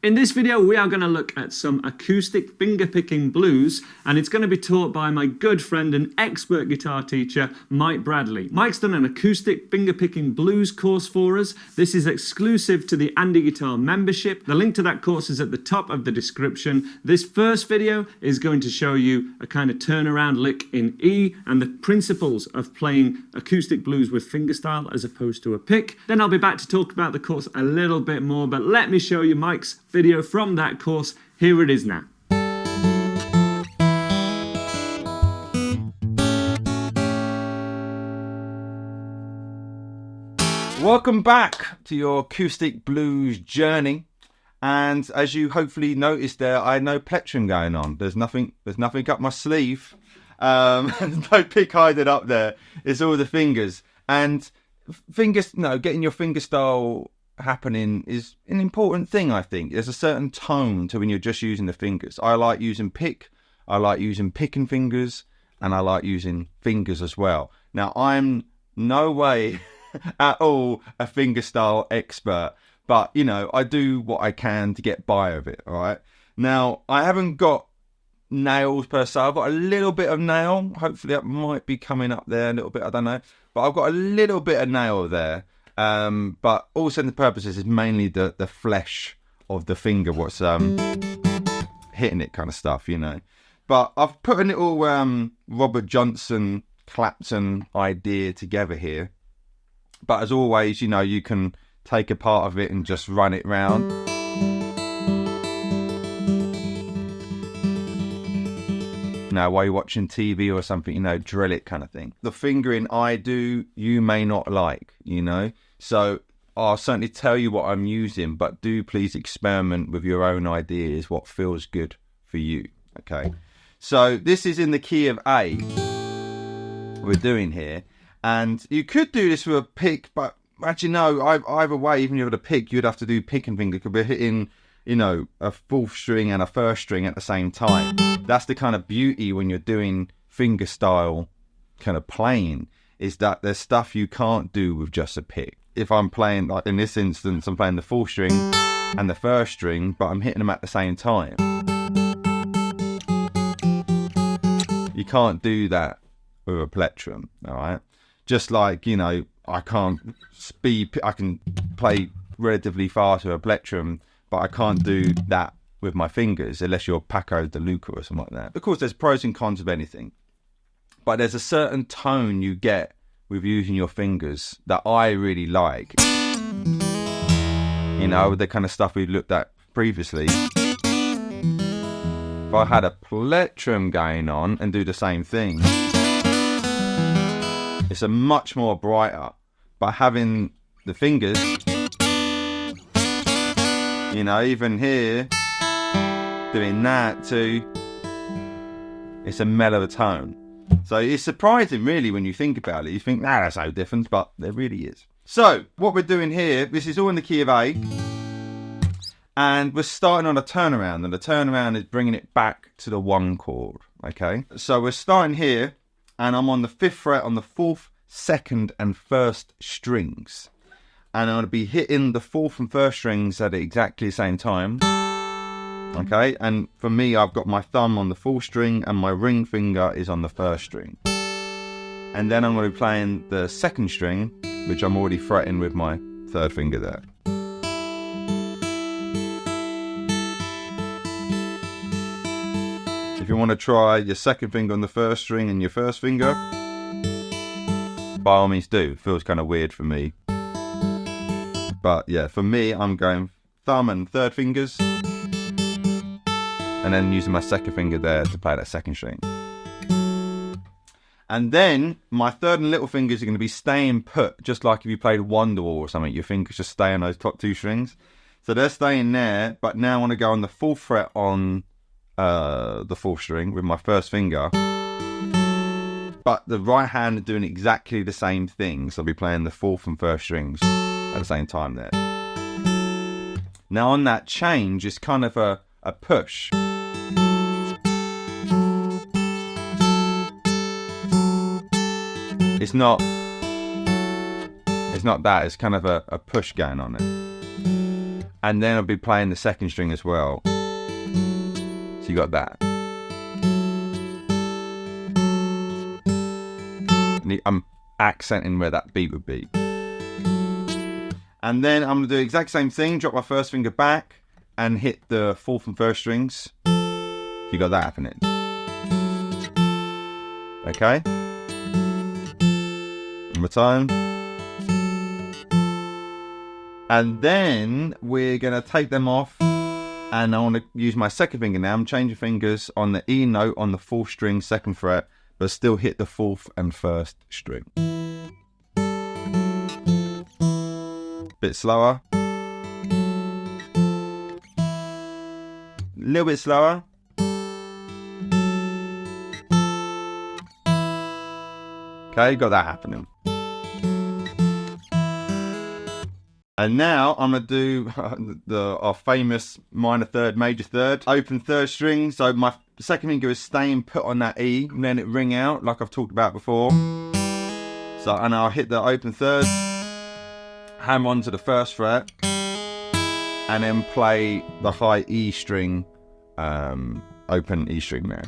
In this video, we are going to look at some acoustic fingerpicking blues, and it's going to be taught by my good friend and expert guitar teacher, Mike Bradley. Mike's done an acoustic fingerpicking blues course for us. This is exclusive to the Andy Guitar membership. The link to that course is at the top of the description. This first video is going to show you a kind of turnaround lick in E and the principles of playing acoustic blues with fingerstyle as opposed to a pick. Then I'll be back to talk about the course a little bit more, but let me show you Mike's video from that course. Here it is now. Welcome back to your acoustic blues journey. And as you hopefully noticed there, I had no plectrum going on. There's nothing up my sleeve. There's no pick hiding up there. It's all the fingers. And getting your fingerstyle happening is an important thing, I think. There's a certain tone to when you're just using the fingers. I like using pick, I like using picking fingers, and I like using fingers as well. Now, I'm no way at all a fingerstyle expert, but, you know, I do what I can to get by with it, all right? Now, I haven't got nails per se. I've got a little bit of nail. Hopefully that might be coming up there a little bit, I don't know. But I've got a little bit of nail there. But all intents and purposes is mainly the flesh of the finger, what's hitting it kind of stuff, you know. But I've put a little Robert Johnson Clapton idea together here. But as always, you know, you can take a part of it and just run it round. Now, while you're watching TV or something, you know, drill it kind of thing. The fingering I do, you may not like, you know. So I'll certainly tell you what I'm using, but do please experiment with your own ideas, what feels good for you, okay? So this is in the key of A, we're doing here. And you could do this with a pick, but actually no, either way, even if you had a pick, you'd have to do pick and finger. Could be hitting, you know, a fourth string and a first string at the same time. That's the kind of beauty when you're doing fingerstyle kind of playing, is that there's stuff you can't do with just a pick. If I'm playing, like in this instance, I'm playing the fourth string and the first string, but I'm hitting them at the same time. You can't do that with a plectrum, all right? Just like, you know, I can play relatively fast with a plectrum, but I can't do that with my fingers unless you're Paco de Luca or something like that. Of course, there's pros and cons of anything, but there's a certain tone you get with using your fingers that I really like. You know, the kind of stuff we've looked at previously. If I had a plectrum going on and do the same thing, it's a much more brighter. But having the fingers, you know, even here, doing that too, it's a mellower tone. So it's surprising, really, when you think about it. You think, nah, that's no difference, but there really is. So what we're doing here, this is all in the key of A, and we're starting on a turnaround, and the turnaround is bringing it back to the 1 chord, okay? So we're starting here, and I'm on the 5th fret on the 4th, 2nd, and 1st strings. And I'm going to be hitting the 4th and 1st strings at exactly the same time. Okay, and for me, I've got my thumb on the 4th string and my ring finger is on the 1st string. And then I'm going to be playing the 2nd string, which I'm already fretting with my 3rd finger there. If you want to try your 2nd finger on the 1st string and your 1st finger, by all means do. It feels kind of weird for me. But yeah, for me, I'm going thumb and 3rd fingers, and then using my 2nd finger there to play that 2nd string. And then my 3rd and little fingers are going to be staying put, just like if you played Wonderwall or something. Your fingers just stay on those top 2 strings. So they're staying there, but now I want to go on the 4th fret on the 4th string with my 1st finger. But the right hand are doing exactly the same thing. So I'll be playing the 4th and 1st strings at the same time there. Now on that change, it's kind of a push. It's not that, it's kind of a push going on it. And then I'll be playing the second string as well. So you got that. And I'm accenting where that beat would be. And then I'm going to do the exact same thing, drop my first finger back and hit the fourth and first strings. You got that happening. Okay? One more time. And then we're going to take them off, and I want to use my second finger now. I'm changing fingers on the E note on the fourth string, second fret, but still hit the fourth and first string. Bit slower. A little bit slower. Okay, got that happening. And now I'm going to do our famous minor third, major third, open third string. So my second finger is staying put on that E, and then it ring out like I've talked about before. So, and I'll hit the open third, hammer onto the first fret, and then play the high E string, open E string there.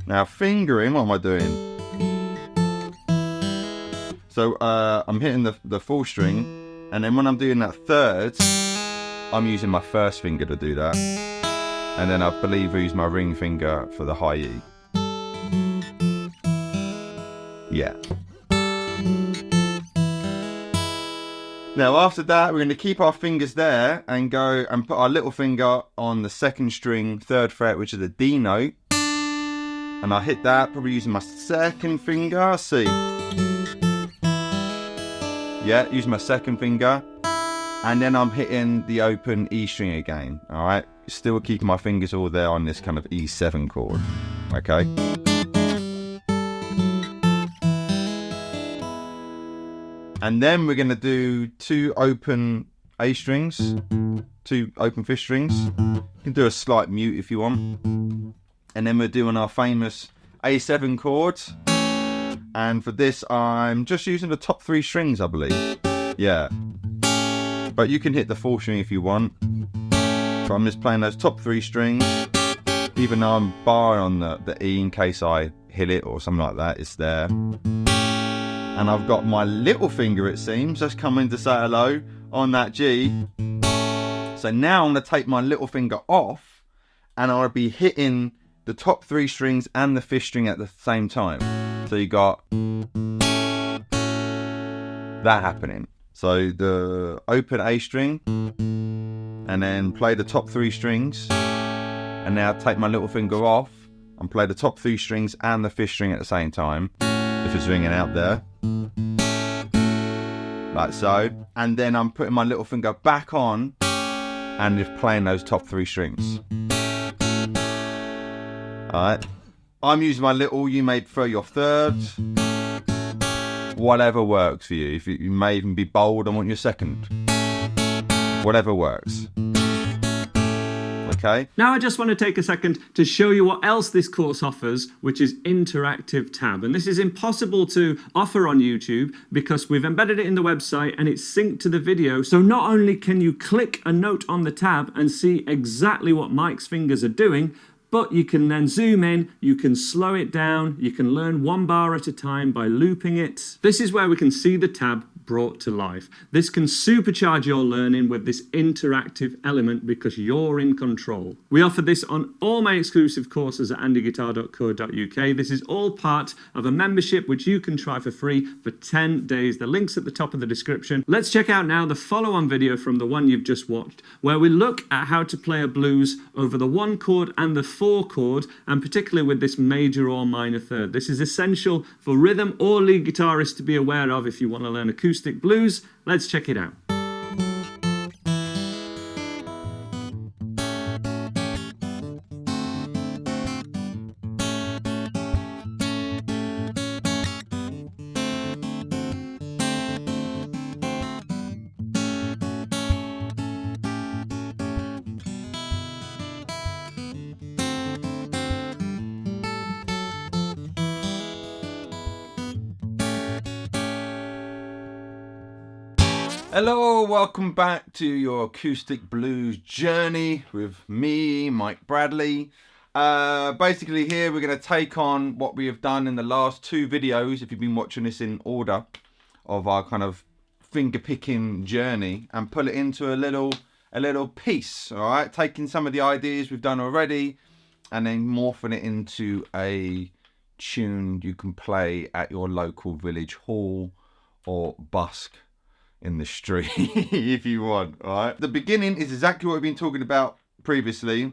Now fingering, what am I doing? So I'm hitting the full string, and then when I'm doing that third, I'm using my first finger to do that, and then I believe I use my ring finger for the high E. Yeah. Now after that, we're going to keep our fingers there and go and put our little finger on the second string, third fret, which is a D note, and I hit that probably using my second finger. See. Yeah, use my second finger, and then I'm hitting the open E string again. All right, still keeping my fingers all there on this kind of E7 chord. Okay. And then we're gonna do two open A strings, two open fifth strings. You can do a slight mute if you want. And then we're doing our famous A7 chord. And for this, I'm just using the top three strings, I believe. Yeah. But you can hit the fourth string if you want. So I'm just playing those top three strings. Even though I'm barring on the E in case I hit it or something like that, it's there. And I've got my little finger, it seems, just coming to say hello on that G. So now I'm going to take my little finger off, and I'll be hitting the top three strings and the fifth string at the same time. So you got that happening. So the open A string, and then play the top three strings, and now take my little finger off and play the top three strings and the fifth string at the same time, if it's ringing out there, like so. And then I'm putting my little finger back on and just playing those top three strings. Alright, I'm using my little, you may prefer your third, whatever works for you. If you may even be bold and want your second, whatever works. Okay. Now I just want to take a second to show you what else this course offers, which is interactive tab. And this is impossible to offer on YouTube because we've embedded it in the website and it's synced to the video. So not only can you click a note on the tab and see exactly what Mike's fingers are doing, but you can then zoom in, you can slow it down, you can learn one bar at a time by looping it. This is where we can see the tab brought to life. This can supercharge your learning with this interactive element because you're in control. We offer this on all my exclusive courses at andyguitar.co.uk. This is all part of a membership which you can try for free for 10 days. The link's at the top of the description. Let's check out now the follow-on video from the one you've just watched, where we look at how to play a blues over the 1 chord and the 4 chord, and particularly with this major or minor third. This is essential for rhythm or lead guitarists to be aware of if you want to learn acoustic blues. Let's check it out. Hello, welcome back to your acoustic blues journey with me, Mike Bradley. Basically here we're going to take on what we have done in the last 2 videos, if you've been watching this in order, of our kind of finger picking journey, and pull it into a little piece, all right? Taking some of the ideas we've done already and then morphing it into a tune you can play at your local village hall or busk in the street if you want. All right, the beginning is exactly what we've been talking about previously.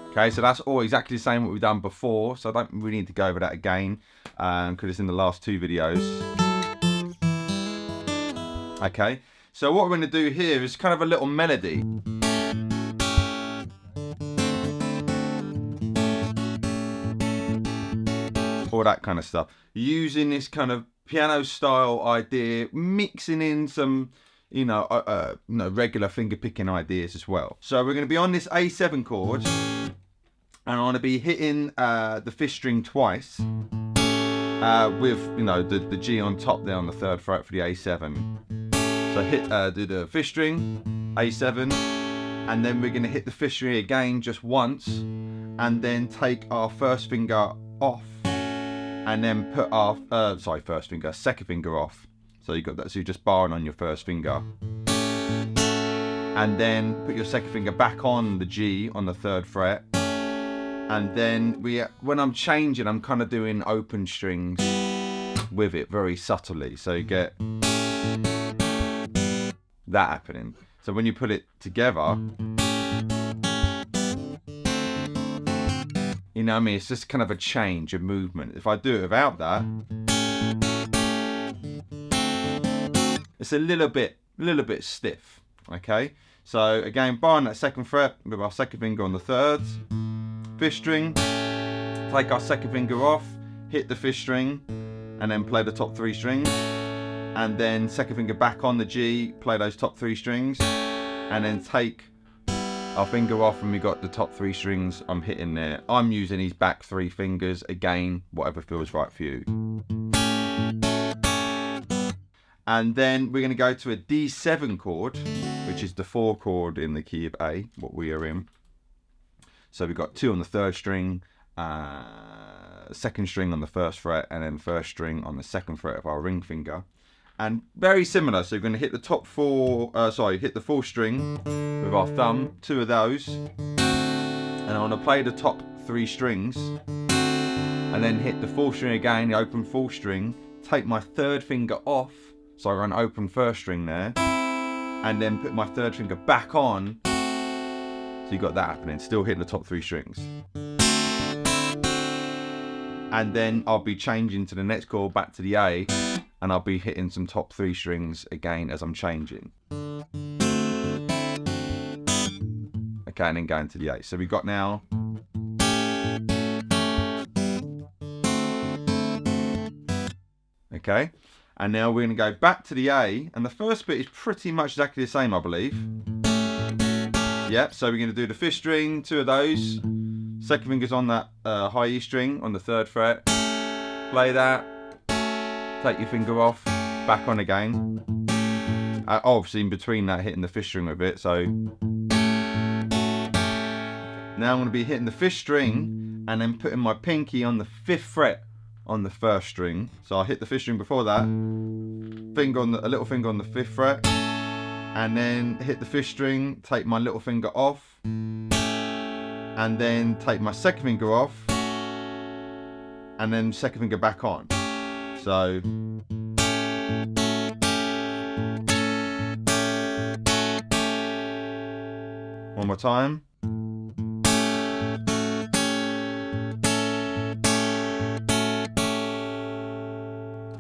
Okay, so that's all exactly the same what we've done before, so I don't really need to go over that again because it's in the last 2 videos. Okay, so what we're going to do here is kind of a little melody. All that kind of stuff, using this kind of piano style idea, mixing in some regular finger picking ideas as well. So we're going to be on this A7 chord, and I'm going to be hitting the 5th string twice with the G on top there on the 3rd fret for the A7. So do the 5th string, A7, and then we're going to hit the 5th string again just once, and then take our 1st finger off, and then put our second finger off. So you got that. So you're just barring on your 1st finger, and then put your 2nd finger back on the G on the 3rd fret, and then when I'm changing, I'm kind of doing open strings with it very subtly. So you get that happening. So when you put it together, you know what I mean? It's just kind of a change of movement. If I do it without that, it's a little bit stiff. Okay. So again, barring that 2nd fret with our 2nd finger on the 3rd, 5th string, take our 2nd finger off, hit the 5th string, and then play the top 3 strings, and then 2nd finger back on the G, play those top 3 strings, and then take our finger off, and we got the top 3 strings I'm hitting there. I'm using these back 3 fingers, again, whatever feels right for you. And then we're going to go to a D7 chord, which is the 4 chord in the key of A, what we are in. So we've got 2 on the 3rd string, 2nd string on the 1st fret, and then 1st string on the 2nd fret of our ring finger. And very similar, so we're going to hit the hit the 4th string with our thumb, 2 of those, and I want to play the top 3 strings, and then hit the 4th string again, the open 4th string, take my 3rd finger off, so I run open 1st string there, and then put my 3rd finger back on, so you got that happening, still hitting the top 3 strings. And then I'll be changing to the next chord, back to the A, and I'll be hitting some top 3 strings again as I'm changing. Okay, and then going to the A. So we've got now. Okay, and now we're going to go back to the A, and the first bit is pretty much exactly the same, I believe. Yep, so we're going to do the 5th string, 2 of those. 2nd finger's on that high E string on the 3rd fret. Play that. Take your finger off, back on again. Obviously in between that, hitting the 5th string a bit. So now I'm going to be hitting the 5th string and then putting my pinky on the 5th fret on the 1st string. So I hit the 5th string before that, a little finger on the 5th fret, and then hit the 5th string, take my little finger off, and then take my 2nd finger off, and then 2nd finger back on. So one more time.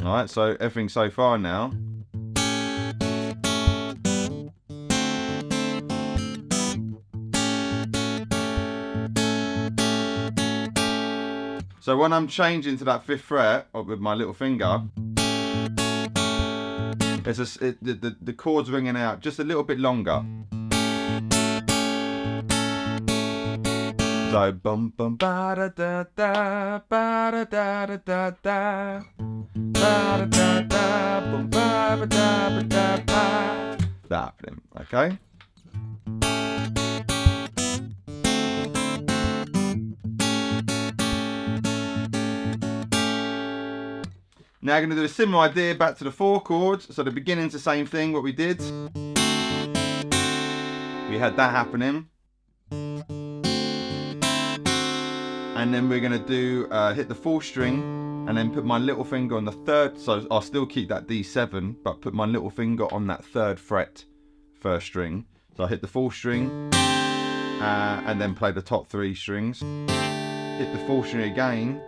Alright, so everything so far now. So when I'm changing to that 5th fret with my little finger, the chord's ringing out just a little bit longer. So bum bum ba da da da ba da da da da da ba da da da happening, okay? Now I'm going to do a similar idea back to the 4 chords. So the beginning's the same thing, what we did. We had that happening. And then we're going to do, hit the 4th string and then put my little finger on the 3rd. So I'll still keep that D7, but put my little finger on that 3rd fret, 1st string. So I hit the 4th string and then play the top 3 strings. Hit the 4th string again.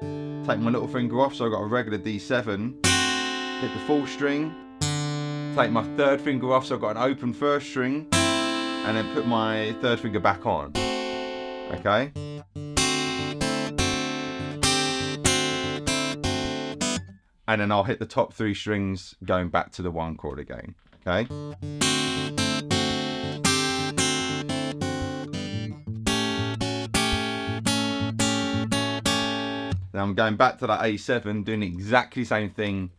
Take my little finger off, so I've got a regular D7. Hit the 4th string. Take my 3rd finger off, so I've got an open 1st string. And then put my 3rd finger back on. Okay? And then I'll hit the top 3 strings going back to the 1 chord again. Okay? Then I'm going back to that A7, doing exactly the same thing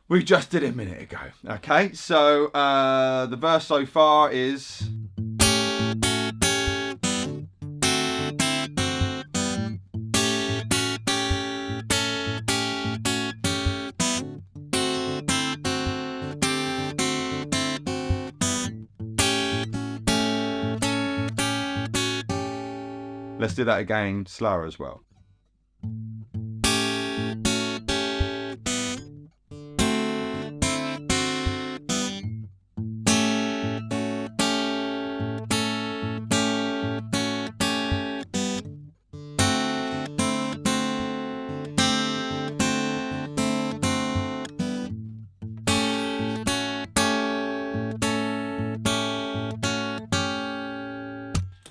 we just did a minute ago. Okay, so the verse so far is... Let's do that again, slower as well.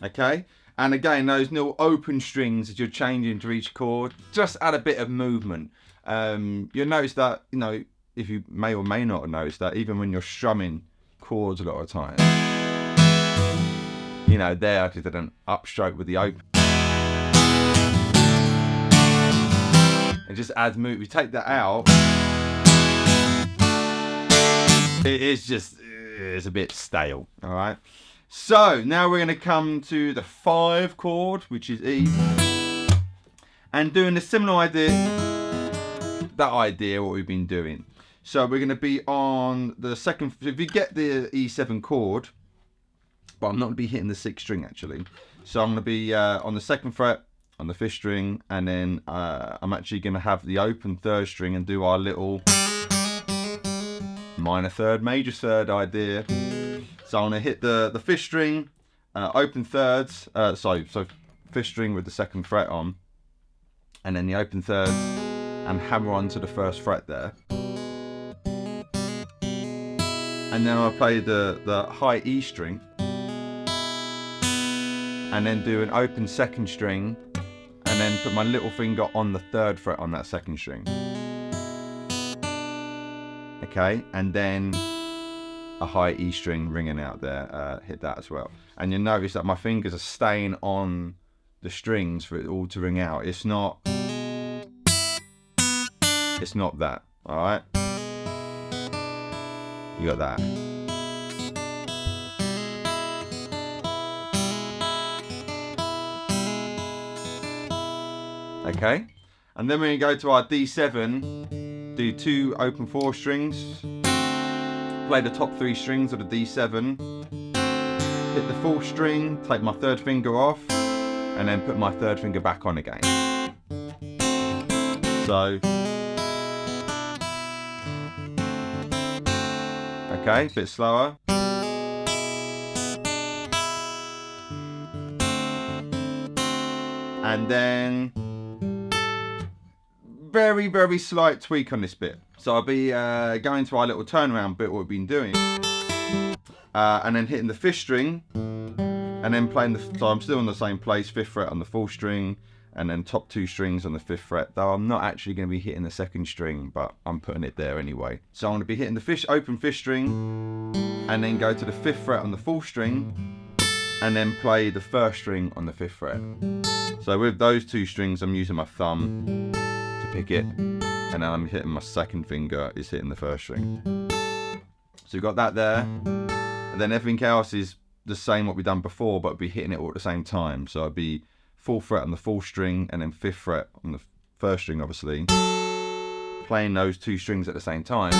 Okay, and again, those little open strings that you're changing to each chord, just add a bit of movement. You'll notice that, you know, if you may or may not have noticed that, even when you're strumming chords a lot of times, you know, there I did an upstroke with the open. It just adds move. You take that out, it is just, it's a bit stale, all right? So now we're going to come to the 5 chord, which is E, and doing a similar idea, what we've been doing. So we're going to be on the 2nd, if you get the E7 chord, but I'm not going to be hitting the 6th string actually. So I'm going to be on the 2nd fret, on the 5th string, and then I'm actually going to have the open 3rd string and do our little minor 3rd, major 3rd idea. So I'm going to hit the 5th string, open 3rds, so 5th string with the 2nd fret on, and then the open 3rds, and hammer onto the 1st fret there. And then I'll play the high E string, and then do an open 2nd string, and then put my little finger on the 3rd fret on that 2nd string. Okay, and then a high E string ringing out there, hit that as well. And you'll notice that my fingers are staying on the strings for it all to ring out. It's not that, all right? You got that. Okay, and then we're gonna go to our D7, do 2 open 4 strings, play the top 3 strings of the D7, hit the 4th string, take my 3rd finger off, and then put my 3rd finger back on again. So, okay, a bit slower. And then, very, very slight tweak on this bit. So I'll be going to our little turnaround bit, what we've been doing. And then hitting the 5th string, and then playing so I'm still in the same place, 5th fret on the 4th string, and then top 2 strings on the 5th fret, though I'm not actually going to be hitting the 2nd string, but I'm putting it there anyway. So I'm going to be hitting the open 5th string, and then go to the 5th fret on the 4th string, and then play the 1st string on the 5th fret. So with those 2 strings, I'm using my thumb to pick it, and then I'm hitting my 2nd finger is hitting the 1st string. So you've got that there. And then everything else is the same what we've done before, but be hitting it all at the same time. So it'd be 4th fret on the 4th string, and then 5th fret on the 1st string, obviously. Playing those 2 strings at the same time.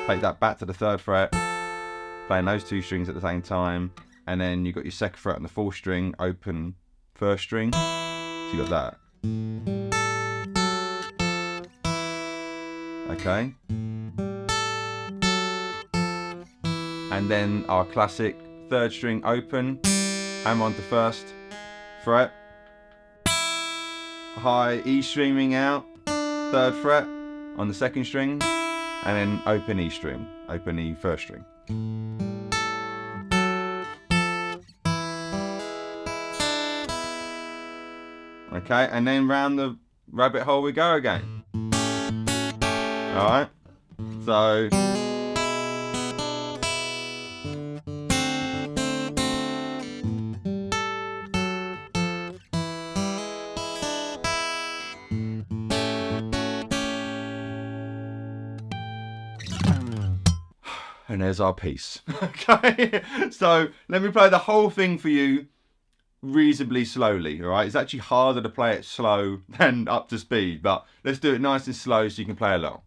Take that back to the 3rd fret, playing those 2 strings at the same time, and then you've got your 2nd fret on the 4th string, open 1st string. So you got that. Okay. And then our classic 3rd string open, hammer onto 1st fret, high E stringing out, 3rd fret on the 2nd string, and then open E string, open E 1st string. Okay, and then round the rabbit hole we go again. Alright, so and there's our piece. Okay, so let me play the whole thing for you reasonably slowly. All right, it's actually harder to play it slow than up to speed, but let's do it nice and slow so you can play along.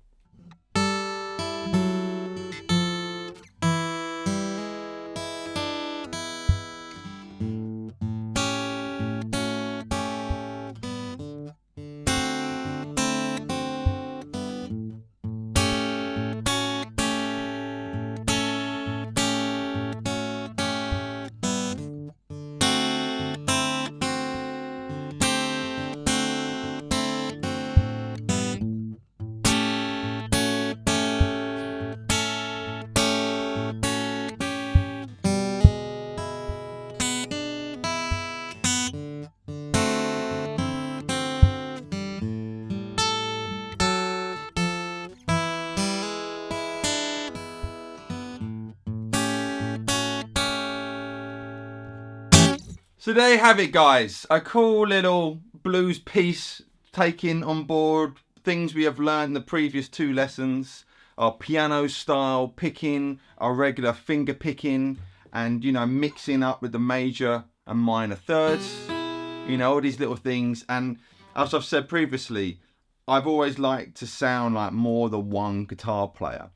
So there you have it, guys. A cool little blues piece taking on board things we have learned in the previous 2 lessons. Our piano style picking, our regular finger picking, and, you know, mixing up with the major and minor thirds. You know, all these little things. And as I've said previously, I've always liked to sound like more than one guitar player.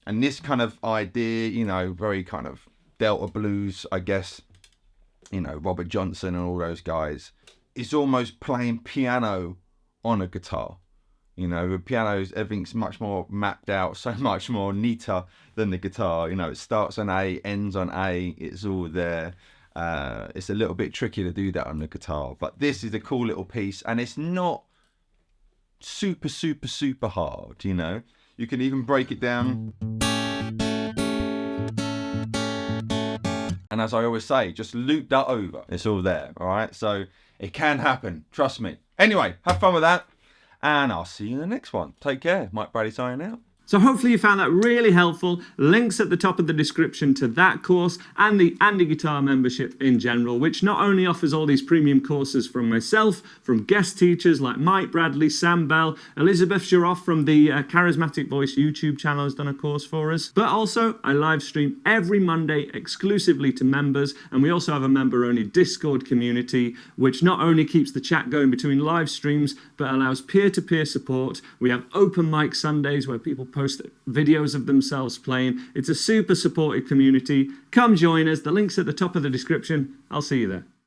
And this kind of idea, you know, very kind of Delta blues, I guess, you know, Robert Johnson and all those guys, it's almost playing piano on a guitar. You know, with pianos, everything's much more mapped out, so much more neater than the guitar. You know, it starts on A, ends on A, it's all there. It's a little bit tricky to do that on the guitar, but this is a cool little piece, and it's not super, super, super hard, you know. You can even break it down. And as I always say, just loop that over. It's all there, all right? So it can happen, trust me. Anyway, have fun with that, and I'll see you in the next one. Take care. Mike Brady signing out. So hopefully you found that really helpful. Links at the top of the description to that course and the Andy Guitar membership in general, which not only offers all these premium courses from myself, from guest teachers like Mike Bradley, Sam Bell, Elizabeth Sharoff from the Charismatic Voice YouTube channel has done a course for us, but also I live stream every Monday exclusively to members, and we also have a member-only Discord community, which not only keeps the chat going between live streams, but allows peer-to-peer support. We have open mic Sundays where people post videos of themselves playing. It's a super supportive community. Come join us. The link's at the top of the description. I'll see you there.